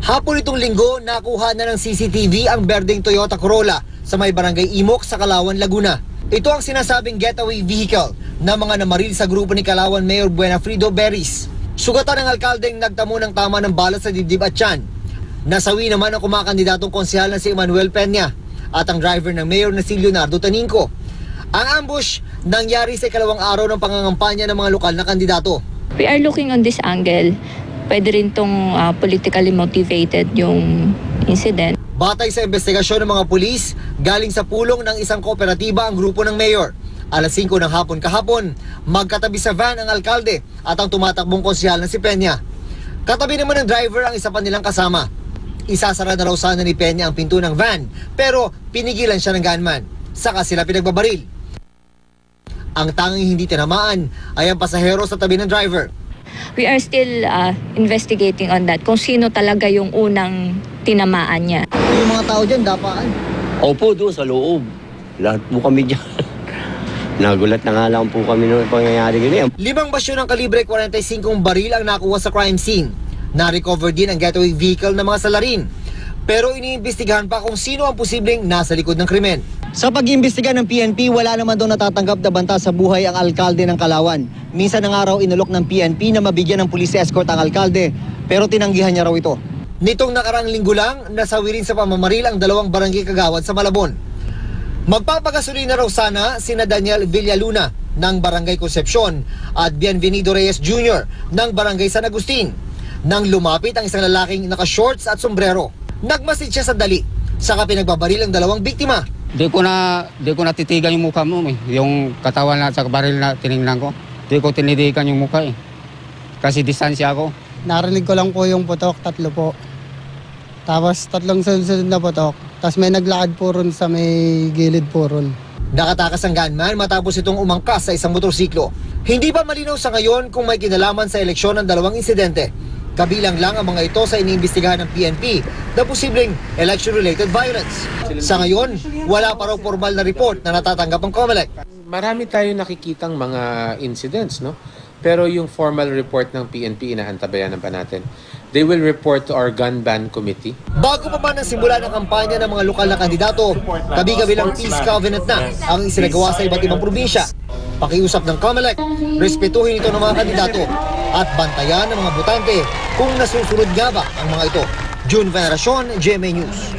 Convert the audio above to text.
Hapon itong linggo, nakuha na ng CCTV ang berdeng Toyota Corolla sa may barangay Imok sa Calauan, Laguna. Ito ang sinasabing getaway vehicle na mga namaril sa grupo ni Calauan Mayor Buenafrido Berries. Sugatan ng alkaldeng nagtamo ng tama ng balat sa dibdib at tiyan. Nasawi naman ang kumakandidatong konsehal na si Emmanuel Peña at ang driver ng mayor na si Leonardo Taninco. Ang ambush nangyari sa ikalawang araw ng pangangampanya ng mga lokal na kandidato. We are looking on this angle. Pwede rin itong politically motivated yung incident. Batay sa investigasyon ng mga pulis, galing sa pulong ng isang kooperatiba ang grupo ng mayor. Alas 5 ng hapon kahapon, magkatabi sa van ang alkalde at ang tumatakbong konsehal na si Peña. Katabi naman ng driver ang isa pa nilang kasama. Isasara na raw sana ni Peña ang pinto ng van, pero pinigilan siya ng gunman. Saka sila pinagbabaril. Ang tanging hindi tinamaan ay ang pasahero sa tabi ng driver. We are still investigating on that, kung sino talaga yung unang tinamaan niya. Yung mga tao dyan, dapaan? Opo, doon sa loob. Lahat po kami dyan. Nagulat na nga lang po kami nung pangyayari ganyan. 5 basyo ng kalibre 45 baril ang nakuha sa crime scene. Na-recover din ang getaway vehicle ng mga salarin. Pero iniimbestigahan pa kung sino ang posibleng nasa likod ng krimen. Sa pag-iimbestiga ng PNP, wala naman daw natatanggap na banta sa buhay ang alkalde ng Calauan. Minsan na nga raw inulok ng PNP na mabigyan ng police escort ang alkalde, pero tinanggihan niya raw ito. Nitong nakaraang linggo lang, nasawi rin sa pamamaril ang 2 barangay kagawad sa Malabon. Magpapagasolina raw sana sina Daniel Villaluna ng Barangay Concepcion at Bienvenido Reyes Jr. ng Barangay San Agustin. Nang lumapit ang isang lalaking naka-shorts at sombrero, nagmasid siya sa dali, saka pinagbabaril ang 2 biktima. Di ko natitigan yung mukha mo, yung katawan na sa baril na tinignan ko. Di ko tinidikan yung mukha eh. Kasi distansya ako. Narinig ko lang po yung putok, 3 po. Tapos 3 sunod-sunod na putok. Tapos may naglakad po ron sa may gilid po ron. Nakatakas ang gunman matapos itong umangkas sa isang motorsiklo. Hindi pa malinaw sa ngayon kung may kinalaman sa eleksyon ng 2 insidente. Kabilang lang ang mga ito sa iniimbestigahan ng PNP na posibleng election-related violence. Sa ngayon, wala pa raw formal na report na natatanggap ang COMELEC. Marami tayo nakikitang mga incidents, no? Pero yung formal report ng PNP, inaantabayanan pa natin. They will report to our gun ban committee. Bago pa man ang simula ng kampanya ng mga lokal na kandidato, kabi-kabilang peace covenant na ang isinagawa sa iba't ibang probinsya. Pakiusap ng COMELEC, respetuhin ito ng mga kandidato at bantayan ng mga botante kung nasusunod nga ba ang mga ito. June Veneracion, GMA News.